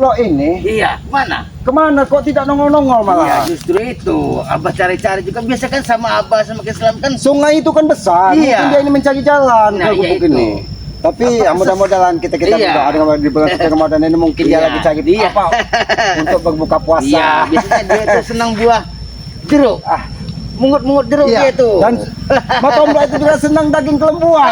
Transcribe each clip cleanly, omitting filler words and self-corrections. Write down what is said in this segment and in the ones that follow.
Blok ini. Iya, mana? Kemana kok tidak nongol-nongol malah? Iya, justru itu. Abah cari-cari juga biasa kan sama Abah sama Islam kan. Sungai itu kan besar. Iya. Mungkin dia ini mencari jalan Nah, ke iya gubuk itu. ini. Tapi ya, mudah-mudahan kita Iya. berdoa dengan di bulan suci Ramadan ini mungkin dia Iya. lagi cari Iya. apa untuk berbuka puasa. Iya, biasanya dia itu senang buah jeruk. Mungut-mungut jeruk Iya. dia itu. Dan Matomblo itu juga senang daging kelembuan.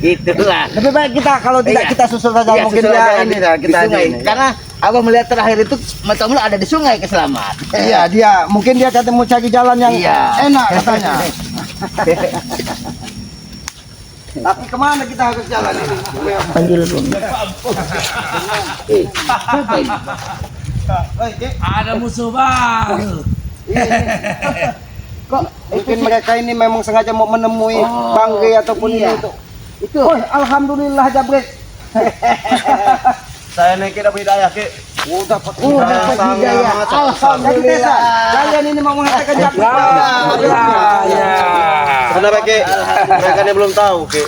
Itulah. Lebih baik kita kalau tidak Iya. kita susul saja Iya, mungkin susul dia aja ini di dah kita sungai. ini. Karena Abah melihat terakhir itu Matomblo ada di sungai Keselamat. Iya, dia mungkin dia ketemu cari jalan yang Iya. enak katanya. Tapi kemana kita harus jalan ini? Panggil dulu. Ada musuh baru. Kok mungkin mereka ini memang sengaja mau menemui Bang Gey ataupun iya. itu. Oh, alhamdulillah Jabrik. Saya naik kita hidayah ke. Dapat dapat hidayah. Alhamdulillah. Kalian ini mau mengatakan Jabrik. Ya. Kenapa ke? Mereka ini belum tahu ke.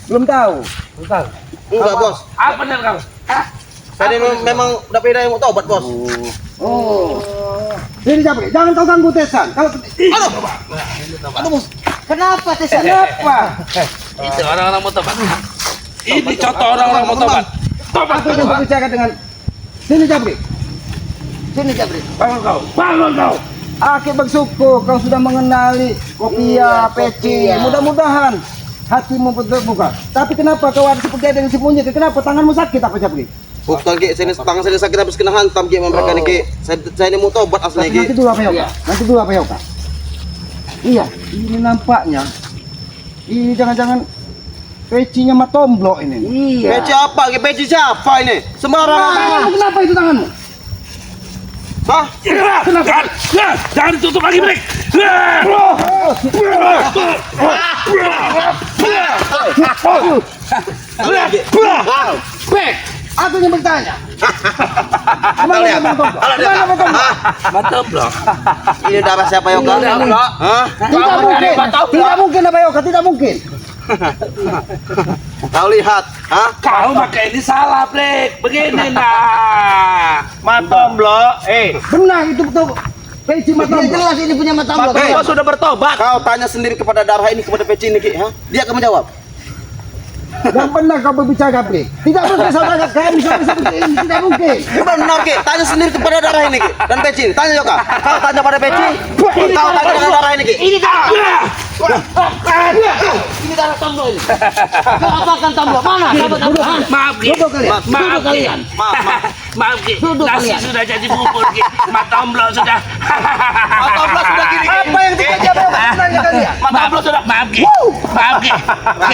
Belum tahu. Enggak bos. Apa benar kamu? Saya ini memang dapat hidayah mau tobat bos. Oh. Ini Jabrik, jangan kau ganggu Tesan. Kalau Kenapa Tesan? kenapa? Itu orang-orang mau tobat. Ini contoh orang-orang mau tobat. Tobat. Aku ingin berbicara dengan sini Jabrik. Sini Jabrik. Bangun kau. Bangun kau. Aki bersyukur kau sudah mengenali Kopia, Peci. Kopia. Mudah-mudahan hatimu terbuka. Tapi kenapa kau ada seperti ada yang sembunyi? Kenapa tanganmu sakit apa Jabrik? Bukan ke sini tangan saya sakit habis kena hantam ke mereka nih ke. Saya ini mau tobat asli Nanti ke. dulu apa ya? Iya. Nanti dulu apa ya? Iya, ini nampaknya ini jangan-jangan pecinya Matomblo ini. Iya. Peci apa? Ke peci siapa ini? Sembarangan. Tanganmu kenapa itu tanganmu? Hah? Jangan. Jangan ditutup lagi, Brik. Bek, aku ingin bertanya. Tahu lihat. Kemana Matomblo? Matomblo. Ini darah siapa Yoga? Hah? Tidak mungkin. Tidak mungkin apa Yoga? Tidak mungkin. Tahu lihat. Hah? Kau pakai ini salah, Brik. Begini nah. Matomblo. Benar itu betul. Peci Dia Matomblo. jelas ini punya Matomblo. Matomblo sudah bertobat. Kau tanya sendiri kepada darah ini kepada peci ini ki. Hah? Dia akan menjawab. Yang benar kau berbicara Bek. Tidak mungkin saudara kami seperti ini. Tidak mungkin. Benar ki. Tanya sendiri kepada darah ini ki. Dan peci ini. Tanya Yoga. Kau tanya pada peci. Kau tanya pada darah ini ki. Ini darah. Ini darah Tomblo ini. Kau apakan Tomblo? Mana? Sahabat Tomblo? Maaf, Ki. Duduk kalian. Maaf, Duduk Ki. kalian. Maaf, Ki. Duduk Nasi kalian. sudah jadi bubur, Ki. Matomblo sudah. Matomblo sudah gini ki. Apa yang terjadi apa sebenarnya kalian? Matomblo sudah. Maaf, Ki. Maaf, Ki.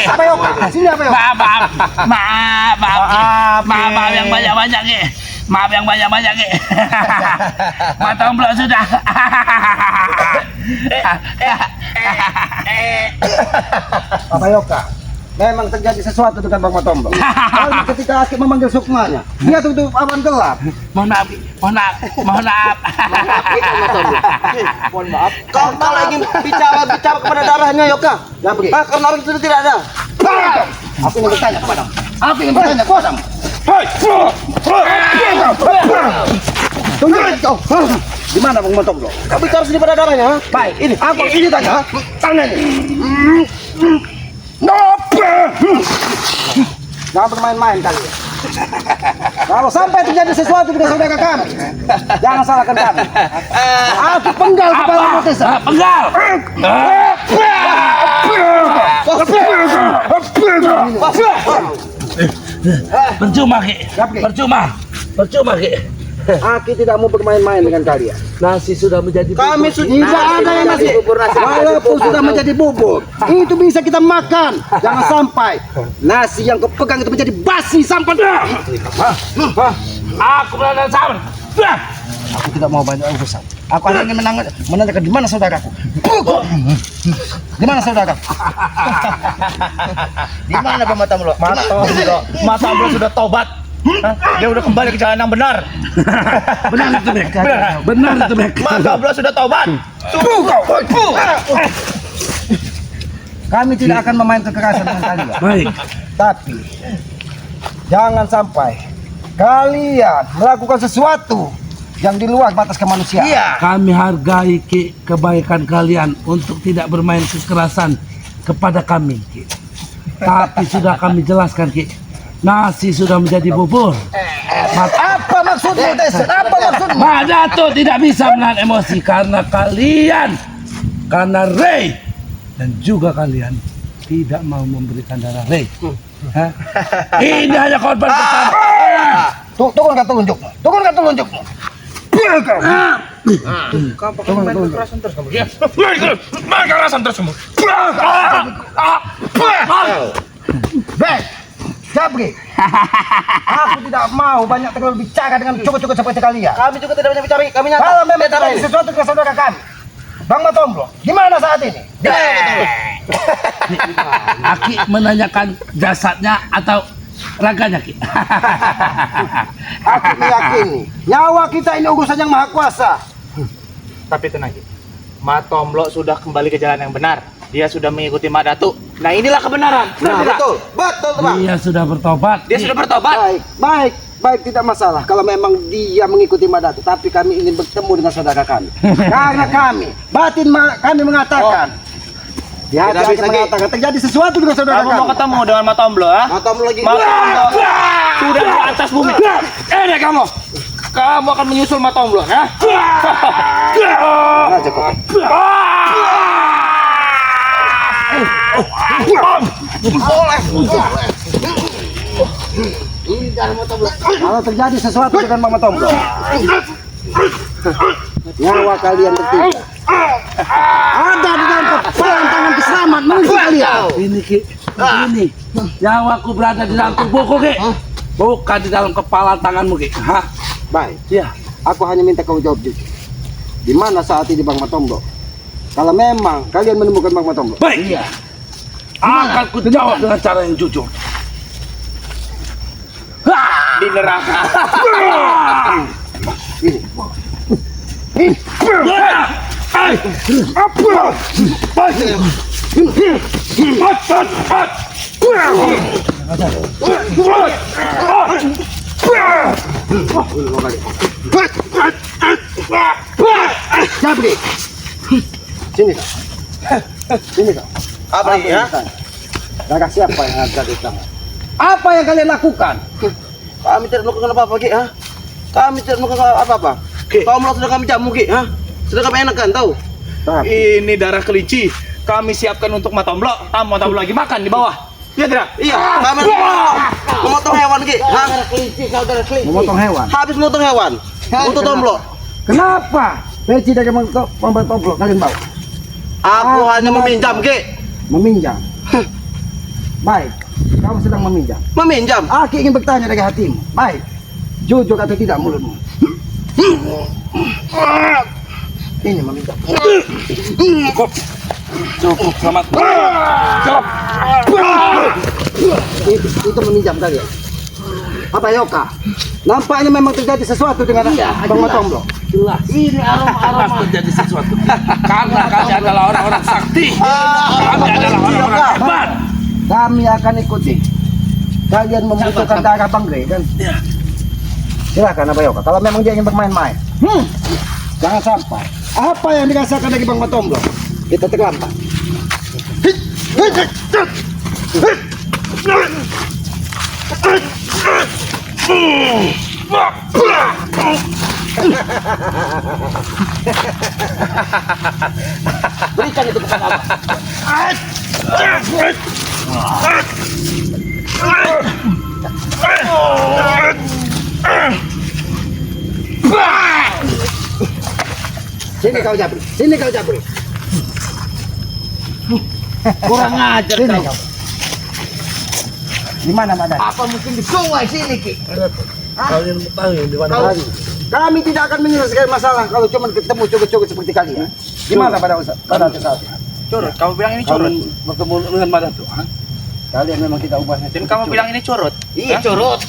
Apa Yoga? Sini apa Yoga? Maaf yang banyak-banyak, Ki. Maaf yang banyak-banyak, Ki. Matomblo sudah. Apa Yoga? Memang terjadi sesuatu dengan Bang Matomblo. Kalau ketika Aki memanggil Sukmanya, dia tutup awan gelap. Mohon maaf, Ki. Mohon maaf. Mohon maaf. Kau lagi bicara kepada darahnya Yoga. Jabrik. Karena orang itu tidak ada. Aku ingin bertanya kepadamu. Aku ingin bertanya kepadamu. Tunggu kau. Di mana Bang Matomblo? Kau bicara sendiri pada darahnya. Hah? Baik, ini aku ini tanya. Tanya ini. Jangan bermain-main kali. Kalau sampai terjadi sesuatu dengan saudara kami, jangan salahkan kami. Aku penggal kepala Mutesa. Penggal. Percuma, Ki. Percuma, Ki. Aki tidak mau bermain-main dengan kalian. Nasi sudah menjadi Kami sudah Tidak ada yang nasi. Walaupun sudah menjadi bubur, itu bisa kita makan. Jangan sampai nasi yang kau pegang itu menjadi basi sampai. Aku berada sama. Aku tidak mau banyak urusan. Aku hanya ingin menanyakan di mana saudaraku. Di mana saudaraku? Di mana Bang Matomblo? Matomblo sudah tobat. Hah? Dia udah kembali ke jalan yang benar. Benar itu, Bek. Benar itu, Bek. Matomblo sudah tobat. Kami tidak akan memain kekerasan dengan kalian. Baik. Tapi jangan sampai kalian melakukan sesuatu yang di luar batas kemanusiaan. Iya. Kami hargai Ki kebaikan kalian untuk tidak bermain kekerasan kepada kami Ki. Tapi sudah kami jelaskan Ki, nasi sudah menjadi bubur. Apa maksudmu, Desen? Apa maksudmu? Mak Datuk tidak bisa menahan emosi karena kalian, karena Ray dan juga kalian tidak mau memberikan darah Ray. Hah? Ini hanya korban pertama. Turunkan telunjukmu. Turunkan telunjukmu. Kekerasan terus kamu. Baik, Jabri. Aku tidak mau banyak terlalu bicara dengan cukup-cukup seperti kalian. Kami juga tidak banyak bicara, kami nyata. Kalau memang terjadi sesuatu ke saudara kami, Bang Matomblo, gimana saat ini? Aki menanyakan jasadnya atau raganya Ki. Aku meyakini nyawa kita ini urusan yang maha kuasa. Tapi tenang, Ki. Matomblo sudah kembali ke jalan yang benar. Dia sudah mengikuti Mak Datuk. Nah, inilah kebenaran. Nah, betul, betul Bang. Dia sudah bertobat. Dia sudah bertobat. Baik, tidak masalah kalau memang dia mengikuti Madatu, tapi kami ingin bertemu dengan saudara kami. Karena kami, kami mengatakan, di hati Tidak bisa, Ki. mengatakan terjadi sesuatu dengan saudara Kamu mau kami. ketemu dengan Matomblo, ha? Matomblo lagi. Matomblo sudah di atas bumi. Ini kamu. Kamu akan menyusul Matomblo, ha? Nah, cukup. Kalau terjadi sesuatu dengan Bang Matomblo, nyawa kalian bertiga ada di dalam kepalan tangan keselamat menuju kalian. Ini Ki, ini nyawaku berada di dalam tubuhku Ki, bukan di dalam kepala tanganmu Ki. Hah? Baik, Ya. aku hanya minta kau jawab jujur. Di mana saat ini Bang Matomblo? Kalau memang kalian menemukan Bang Matomblo, Baik. Iya. Akan ku jawab dengan cara yang jujur. Di neraka. Jabri, sini kau. Sini kau. Apa ini ya? Darah siapa yang ada di tangan? Apa yang kalian lakukan? Kami tidak melakukan apa-apa, Ki, ha? Kami tidak melakukan apa-apa. Kau melakukan sudah kami jamu, Ki, ha? Sudah kami enakan, tahu? Ini darah kelinci. Kami siapkan untuk Matomblo. Matomblo lagi makan di bawah. Iya tidak? Iya, kami memotong hewan, Ki. Ha? Memotong hewan. Habis memotong hewan. Untuk Tomblo. Kenapa? Peci dari Bang Matomblo kalian bawa? Aku hanya meminjam, Ki. Meminjam. Baik, kamu sedang meminjam. Meminjam. Aku ingin bertanya dari hatimu. Baik, jujur atau tidak mulutmu? Ini meminjam. Cukup, selamat. Itu meminjam kalian. Apa Yoka? Nampaknya memang terjadi sesuatu dengan Bang Matomblo. Jelas. Ini aroma terjadi sesuatu. Karena kami adalah orang-orang sakti. Kami adalah orang-orang hebat. Kami akan ikuti. Kalian membutuhkan darah Bang Grey kan? Ya. Silakan Apa Yoka. Kalau memang dia ingin bermain-main, jangan sampai apa yang dirasakan dari Bang Matomblo kita terlambat. Berikan itu kepada Abang. Sini kau Jabri. Sini kau Jabri. Kurang ajar Sini kau. kau. Di mana Madan? Apa mungkin di sungai sini, Ki? Kalian tahu di mana? Kami tidak akan menyelesaikan masalah kalau cuma ketemu cukup-cukup seperti kalian. Gimana pada saat Curut. Kamu bilang ini curut. Kalian bertemu dengan mana tuh? Hah? kalian memang tidak ubahnya. Dan kamu bilang ini curut. Iya, curut.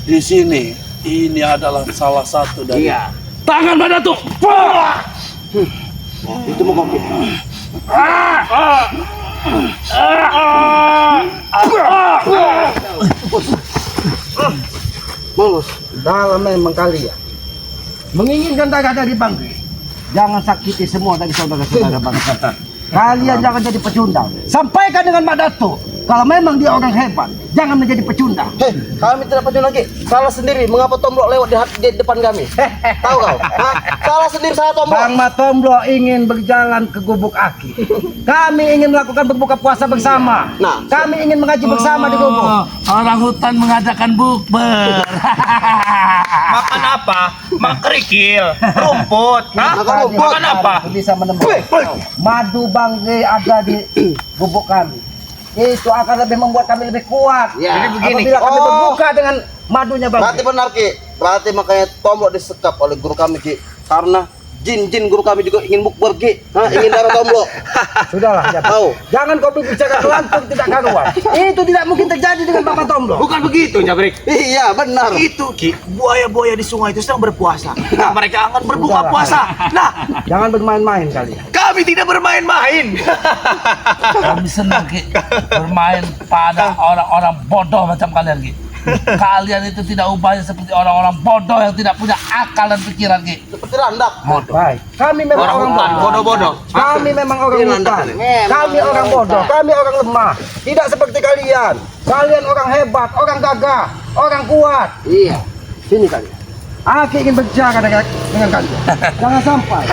Di sini, ini adalah salah satu dari Iya. tangan mana tuh? Itu mau kopi. Molos. Dalam memang kalian menginginkan darah dari Bangke, jangan sakiti semua dari saudara-saudara bangsa. Kalian jangan jadi pecundang. Sampaikan dengan Mak Datuk, kalau memang dia orang hebat, jangan menjadi pecundang. Hei, kami tidak pecundang lagi. Salah sendiri. Mengapa Tomblok lewat di depan kami? Tahu kau? Hah? Salah sendiri saya Tomblok. Bang Matomblo ingin berjalan ke Gubuk Aki. Kami ingin melakukan berbuka puasa bersama. Nah. Kami ingin mengaji bersama di Gubuk. Orang hutan mengadakan bukber. Makan apa? Makan kerikil, rumput. Hah? Makan rumput. Makan apa? Bisa menemukan madu Bangke ada di gubuk kami. Itu akan lebih membuat kami lebih kuat. Ya. Jadi begini. Apabila kami Oh. berbuka dengan madunya Berarti Bangke. benar Ki. Berarti makanya Tomblok disekap oleh guru kami Ki. Karena jin-jin guru kami juga ingin bukber Ki. Hah, ingin darah Tomblok. Sudahlah, Jabir. Tahu. Jangan kau berbicara lantung tidak karuan. Itu tidak mungkin terjadi dengan Bang Matomblo. Bukan begitu, Jabrik. Iya, benar. Itu Ki, buaya-buaya di sungai itu sedang berpuasa. Nah, mereka akan berbuka Sudahlah. puasa. Nah, Jangan bermain-main kalian. kami tidak bermain-main. Kami senang Ki bermain pada orang-orang bodoh macam kalian Ki. Kalian itu tidak ubahnya seperti orang-orang bodoh yang tidak punya akal dan pikiran Ki. Seperti landak. Baik. Kami memang Orang orang hutan, bodoh. bodoh-bodoh. Kami memang orang Ini landak hutan. ini. Kami orang bodoh. Kami orang lemah. Tidak seperti kalian. Kalian orang hebat, orang gagah, orang kuat. Iya. Sini kalian. Aku ingin berbicara dengan kalian. Jangan sampai.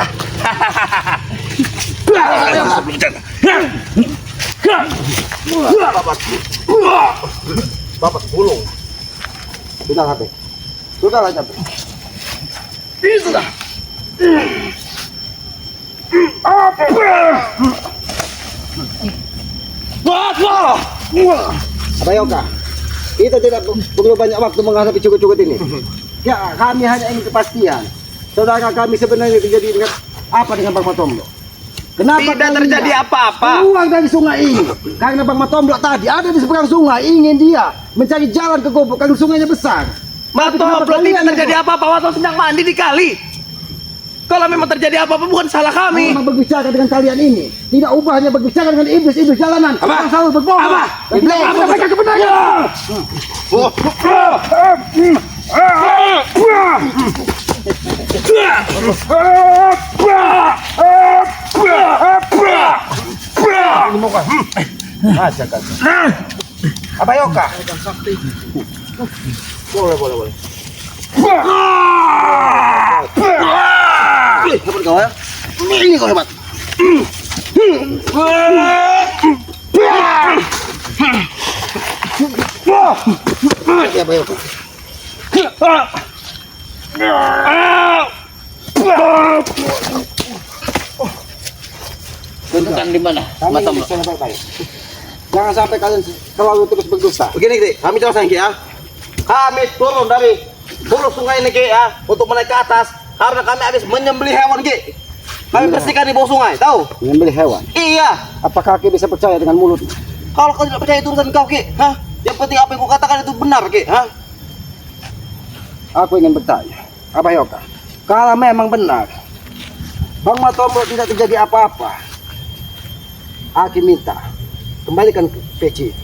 Bapak bulung. Sudah HP. Sudahlah Jabir. Sudah. Apa Yoka? Kita tidak perlu banyak waktu menghadapi cukup-cukup ini. Ya, kami hanya ingin kepastian. Saudara kami sebenarnya terjadi dengan apa dengan Bang Matomblo? Kenapa Tidak kalian terjadi apa-apa. keluar dari sungai ini? Karena Bang Matomblo tadi ada di seberang sungai, ingin dia mencari jalan ke gubuk karena sungainya besar. Mato, belum tidak terjadi apa-apa. Wato sedang mandi di kali. Kalau memang terjadi apa-apa bukan salah kami. Memang berbicara dengan kalian ini tidak ubahnya berbicara dengan iblis-iblis jalanan. Yang selalu berbohong. Apa? Dan tidak Apa? menyampaikan kebenaran. Ini muka. Aja kan. Apa Yoka? Boleh. Hebat kau ya? Ini kau hebat. Ya, Pak Yoka. Tunjukkan di mana? Kami ingin bicara baik-baik. Jangan sampai kalian selalu terus berdosa. Begini, Ki, kami jelasin Ki ya. Kami turun dari hulu sungai ini Ki ya, untuk menaik ke atas karena kami habis menyembelih hewan Ki. Kami bersihkan di bawah sungai, tahu? Menyembelih hewan. Iya. Apakah kau bisa percaya dengan mulut? Kalau kau tidak percaya itu urusan kau Ki, hah? Yang penting apa yang kau katakan itu benar Ki, hah? Aku ingin bertanya, apa Yoka? Kalau memang benar, Bang Matomblo tidak terjadi apa-apa, Aki minta kembalikan ke peci itu.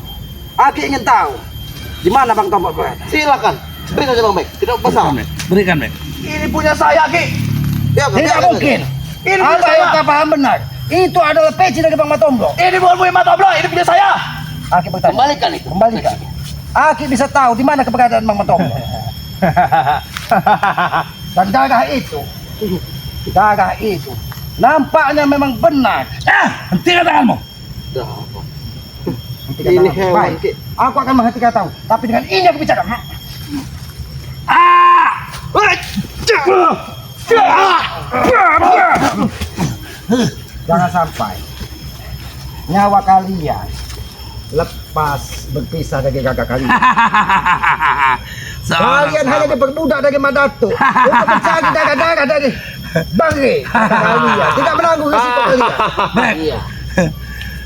Aki ingin tahu di mana Bang Tombol berada. Silakan. Beri saja Bang Bek, tidak masalah. Berikan Mek. Ini punya saya, Ki. Ya, Bang, Tidak biarkan mungkin. Ini punya Apa saya. Yoka paham benar? Itu adalah peci dari Bang Matomblo. Ini bukan punya Mato Bro, ini punya saya. Aki bertanya. Kembalikan itu. Kembalikan. Aki bisa tahu di mana keberadaan Bang Matomblo. Dan darah itu nampaknya memang benar. Hentikan tanganmu. saja. Dah, apa? Hentikan Ini tangan. hewan, Baik. Ki. Aku akan menghentikan tahu. Tapi dengan ini aku bicara. Jangan sampai nyawa kalian lepas berpisah dari gagak kalian. Kalian hanya diperbudak dari Madatu untuk mencari darah-darah dari Bangke kalian. Tidak menanggung risiko kalian. Mek.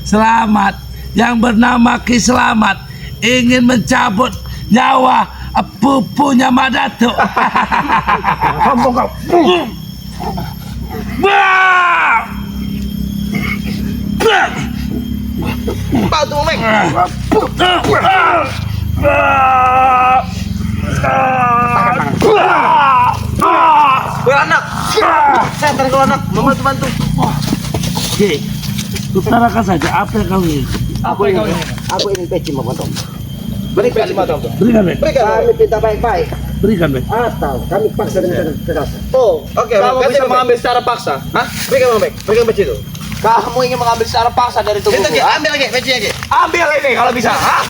Selamat yang bernama Ki Selamat ingin mencabut nyawa pupunya Madatu. Sombong kau. Bantu, Mek. Beranak. Saya tarik kalau anak, membantu-bantu. Oke, utarakan saja apa yang kamu ingin. Aku ingin peci memotong. Berikan lima tahun. Berikan, Ben. Berikan. Kami pinta baik-baik Berikan, Ben. atau kami paksa dengan kekerasan. Oh, oke. Kamu bisa mengambil secara paksa. Hah? Berikan Bang Bek. Berikan peci itu. Kamu ingin mengambil secara paksa dari Itu tubuhku? Ki, ambil lagi peci lagi. Ambil ini kalau bisa. Hah?